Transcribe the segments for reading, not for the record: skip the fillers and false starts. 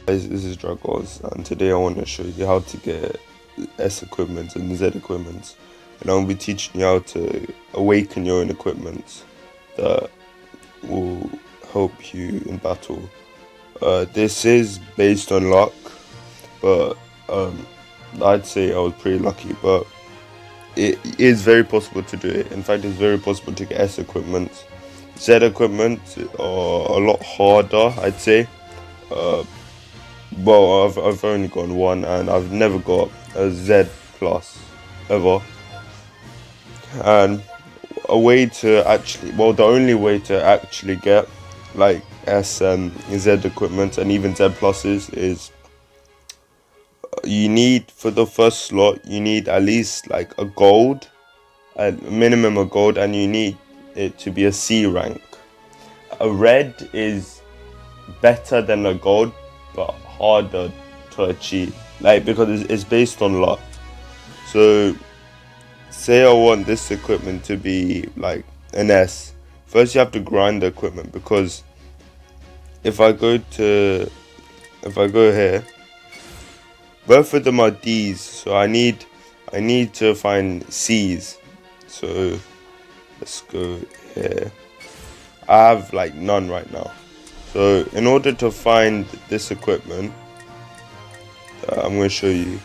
Guys, this is Dragos, and today I want to show you how to get S equipment and Z equipment, and I'll be teaching you how to awaken your own equipment that will help you in battle. This is based on luck, but I'd say I was pretty lucky, but it is very possible to do it. In fact, it's very possible to get S equipment. Z equipment are a lot harder, I'd say. Well, I've only gotten one, and I've never got a Z plus ever. And the only way to actually get like S and Z equipment and even Z pluses is you need, for the first slot, you need at least like a gold, a minimum of gold, and you need it to be a C rank. A red is better than a gold, but harder to achieve, like, because it's based on luck. So say I want this equipment to be like an S. First you have to grind the equipment, because if I go here, both of them are D's, so I need to find C's. So let's go here. I have like none right now. So in order to find this equipment, I'm going to show you.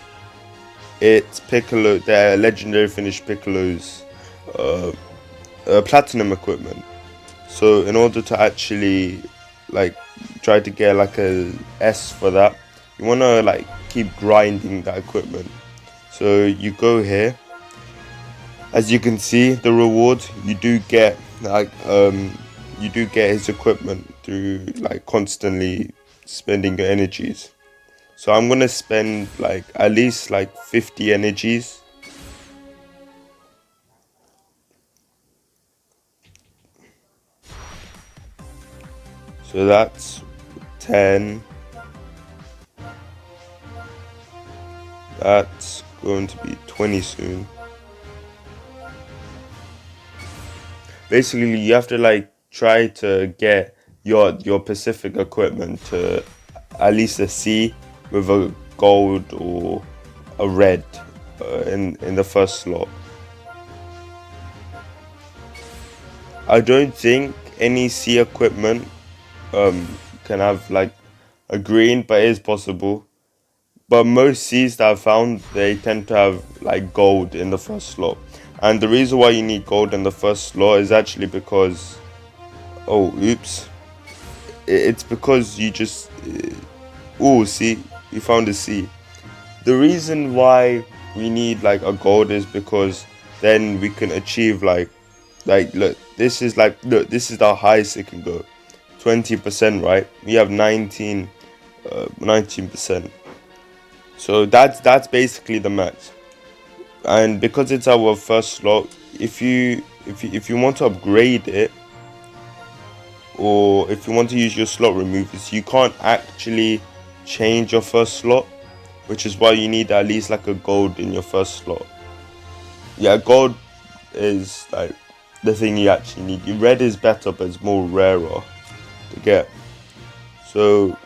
It's Piccolo, the legendary finished Piccolo's platinum equipment. So in order to actually like try to get like a S for that, you want to like keep grinding that equipment. So you go here. As you can see, the reward, you do get like you do get his equipment through like constantly spending your energies. So I'm gonna spend like at least like 50 energies. So that's 10. That's going to be 20 soon. Basically, you have to like try to get your Pacific equipment to at least a C with a gold or a red in the first slot. I don't think any C equipment can have like a green, but it is possible. But most C's that I've found, they tend to have like gold in the first slot. And the reason why you need gold in the first slot is actually because, oh, oops. It's because you just, oh, see, you found a C. The reason why we need like a gold is because then we can achieve like look, this is the highest it can go, 20%, right? We have 19%. So that's basically the max. And because it's our first slot, if you want to upgrade it, or if you want to use your slot removers, you can't actually change your first slot, which is why you need at least like a gold in your first slot. Yeah, gold is like the thing you actually need. Red is better, but it's more rarer to get. So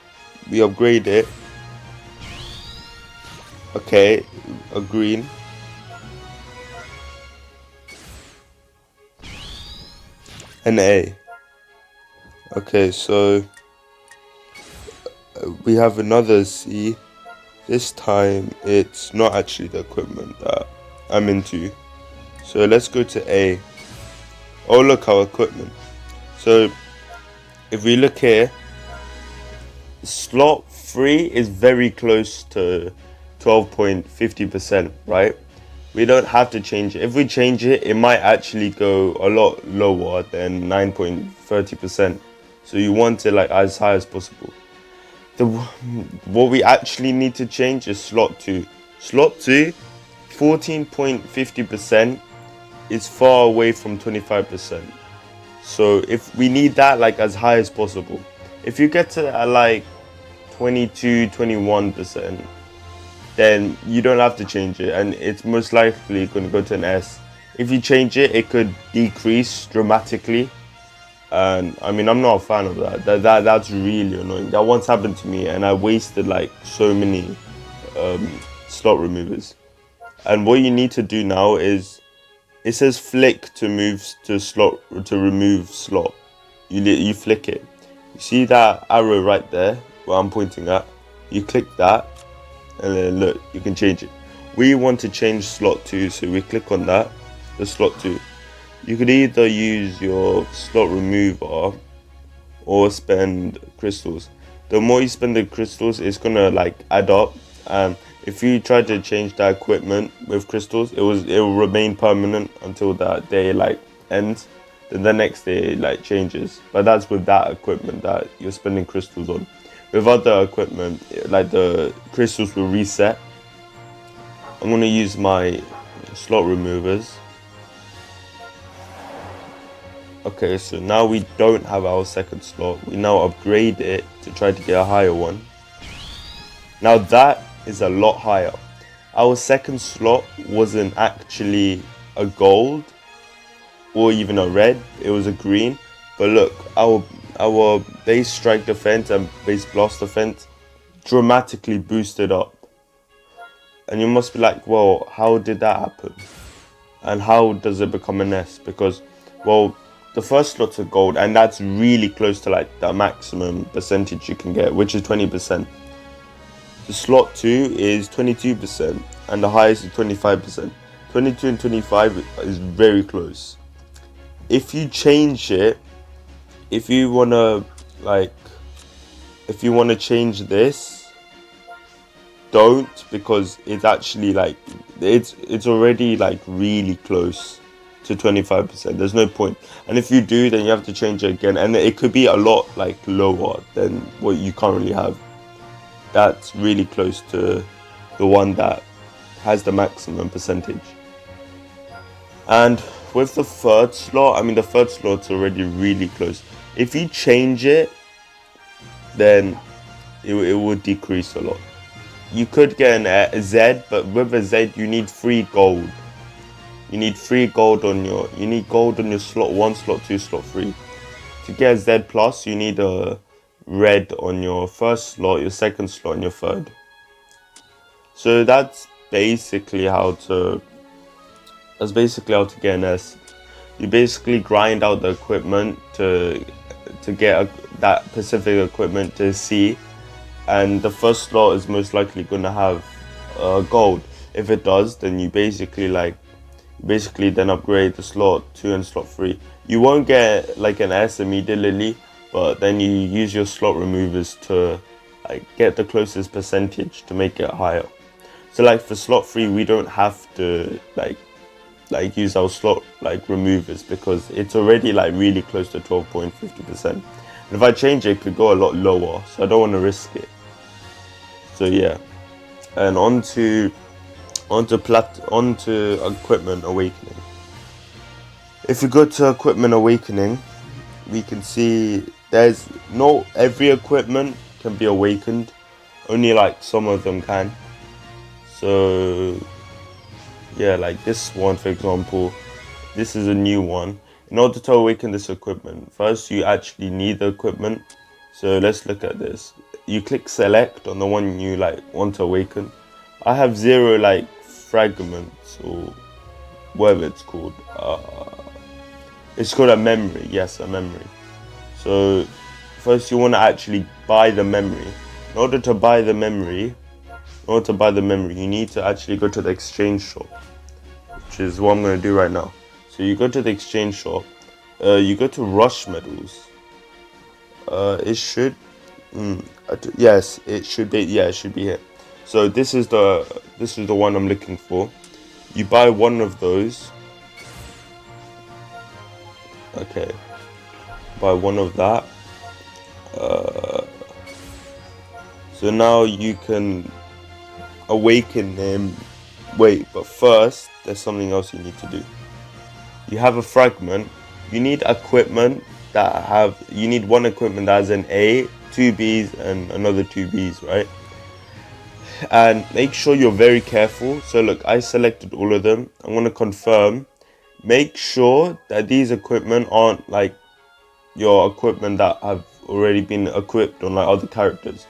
we upgrade it. Okay, a green. An A. Okay, so we have another C. This time it's not actually the equipment that I'm into. So let's go to A. Oh, look, our equipment. So if we look here, slot 3 is very close to 12.50%, right? We don't have to change it. If we change it, it might actually go a lot lower than 9.30%. So you want it like as high as possible. What we actually need to change is slot 2. Slot 2, 14.50% is far away from 25%. So if we need that like as high as possible. If you get to like 22, 21%, then you don't have to change it, and it's most likely going to go to an S. If you change it, it could decrease dramatically. And I mean, I'm not a fan of that. That's really annoying. That once happened to me, and I wasted like so many slot removers. And what you need to do now is, it says flick to move to slot, to remove slot. You flick it. You see that arrow right there where I'm pointing at? You click that, and then look, you can change it. We want to change slot 2, so we click on that, the slot 2. You could either use your slot remover or spend crystals. The more you spend the crystals, it's gonna like add up. If you try to change that equipment with crystals, it will remain permanent until that day like ends. Then the next day it like changes. But that's with that equipment that you're spending crystals on. With other equipment, like the crystals will reset. I'm gonna use my slot removers. Okay, so now we don't have our second slot. We now upgrade it to try to get a higher one. Now that is a lot higher. Our second slot wasn't actually a gold or even a red, it was a green. But look, our base strike defense and base blast defense dramatically boosted up. And you must be like, well, how did that happen? And how does it become an S? Because, well, the first slot's a gold, and that's really close to like the maximum percentage you can get, which is 20%. The slot 2 is 22%, and the highest is 25%. 22 and 25 is very close. If you change it, if you wanna change this, don't, because it's actually like it's already like really close to 25%. There's no point. And if you do, then you have to change it again, and it could be a lot like lower than what you currently have. That's really close to the one that has the maximum percentage. And with the third slot, I mean, the third slot's already really close. If you change it, then it will decrease a lot. You could get a Z, but with a Z you need 3 gold. You need 3 gold on your, slot 1, slot 2, slot 3. To get a Z plus, you need a red on your first slot, your second slot, and your third. So that's basically how to get an S. You basically grind out the equipment to get that specific equipment to C, and the first slot is most likely going to have gold. If it does, then you basically then upgrade the slot 2 and slot 3. You won't get like an S immediately, but then you use your slot removers to like get the closest percentage to make it higher. So like for slot 3, we don't have to like use our slot like removers, because it's already like really close to 12.50%. And if I change it, it could go a lot lower, so I don't want to risk it. So yeah, and onto equipment awakening. If we go to equipment awakening, we can see there's not every equipment can be awakened, only like some of them can. So yeah, like this one for example, this is a new one. In order to awaken this equipment, first you actually need the equipment. So let's look at this. You click select on the one you like want to awaken. I have 0 like fragments, or whatever it's called. It's called a memory. Yes, a memory. So first you want to actually buy the memory. In order to buy the memory, you need to actually go to the exchange shop, which is what I'm going to do right now. So you go to the exchange shop, you go to rush medals. It should, yes, it should be. Yeah, it should be here. So this is the one I'm looking for. You buy one of those. Okay, buy one of that. So now you can awaken him. Wait, but first there's something else you need to do. You have a fragment. You need equipment you need one equipment that has an A, 2 Bs, and another 2 Bs, right? And make sure you're very careful. So look, I selected all of them. I'm going to confirm. Make sure that these equipment aren't like your equipment that have already been equipped on like other characters.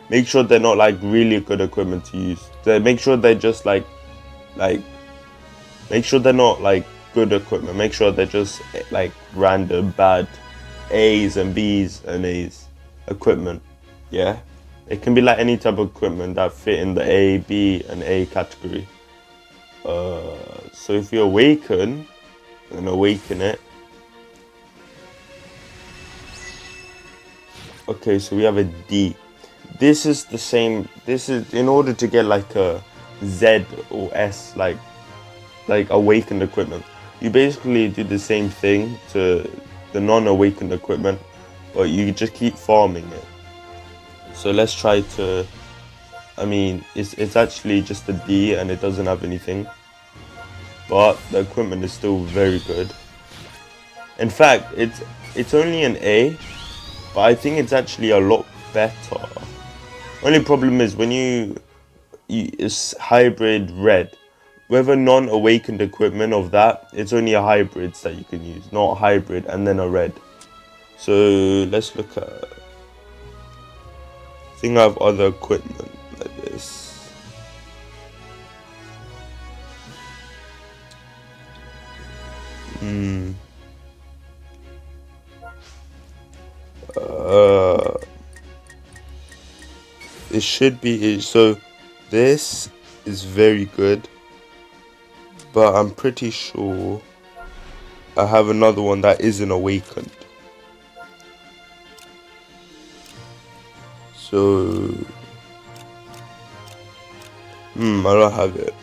Make sure they're not like really good equipment to use. Make sure they're just like make sure they're not like good equipment. Make sure they're just like random bad A's and B's and A's equipment. Yeah, it can be like any type of equipment that fit in the A, B, and A category. So if you awaken and awaken it, okay, so we have a D. This is the same. This is in order to get like a Z or S, like awakened equipment. You basically do the same thing to the non-awakened equipment, but you just keep farming it. So let's try to. I mean, it's actually just a D and it doesn't have anything, but the equipment is still very good. In fact, it's only an A, but I think it's actually a lot better. Only problem is when it's hybrid red. With a non-awakened equipment of that, it's only a hybrid that you can use, not a hybrid and then a red. So let's look at. I think I have other equipment like this. It should be so. This is very good, but I'm pretty sure I have another one that isn't awakened. So, I don't have it.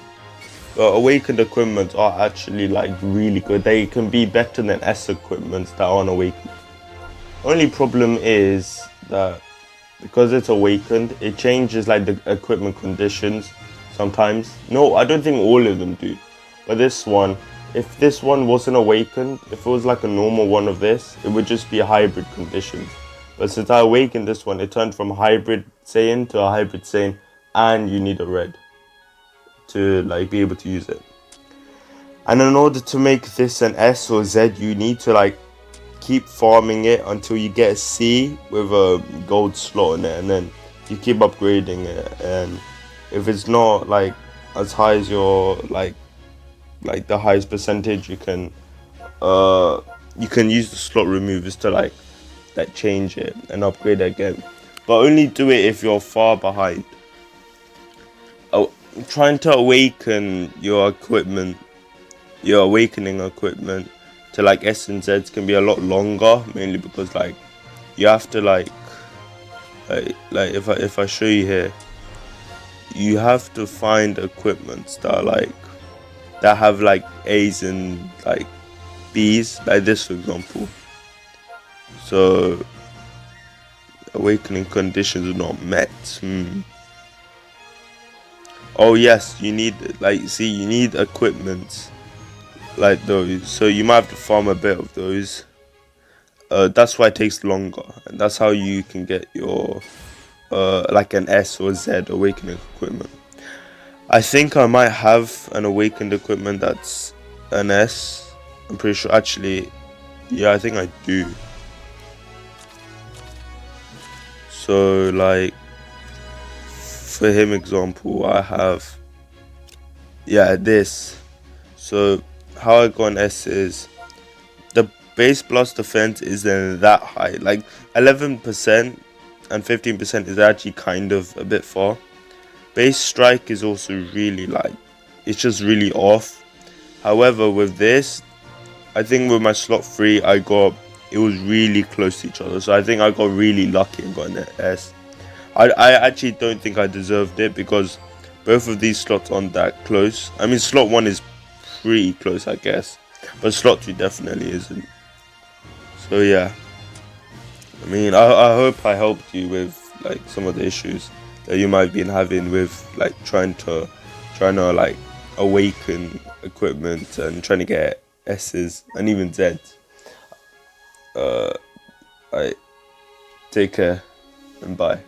But awakened equipment are actually like really good. They can be better than S equipments that aren't awakened. Only problem is that because it's awakened, it changes like the equipment conditions sometimes. No, I don't think all of them do. But this one, if this one wasn't awakened, if it was like a normal one of this, it would just be a hybrid conditions. But since I awakened this one, it turned from hybrid Saiyan to a hybrid Saiyan, and you need a red to like be able to use it. And in order to make this an S or Z, you need to like keep farming it until you get a C with a gold slot in it, and then you keep upgrading it. And if it's not like as high as your like the highest percentage, you can use the slot removers to like change it and upgrade it again. But only do it if you're far behind. Trying to awaken your equipment, your awakening equipment to like S and Zs can be a lot longer, mainly because like you have to like if I show you here, you have to find equipments that have like A's and like B's, like this for example. So awakening conditions are not met. Oh yes, you need you need equipment like those, so you might have to farm a bit of those. That's why it takes longer, and that's how you can get your like an S or Z awakening equipment. I think I might have an awakened equipment that's an S. I'm pretty sure, actually, yeah, I think I do. So like for him example, I have this. So how I got an S is the base blast defense isn't that high, like 11% and 15% is actually kind of a bit far. Base strike is also really it's just really off. However, with this, I think with my slot 3 it was really close to each other, so I think I got really lucky and got an S. I actually don't think I deserved it because both of these slots aren't that close. I mean, slot 1 is pretty close, I guess, but slot 2 definitely isn't. So yeah, I mean, I hope I helped you with like some of the issues that you might have been having with like trying to like awaken equipment and trying to get S's and even Z's. I take care and bye.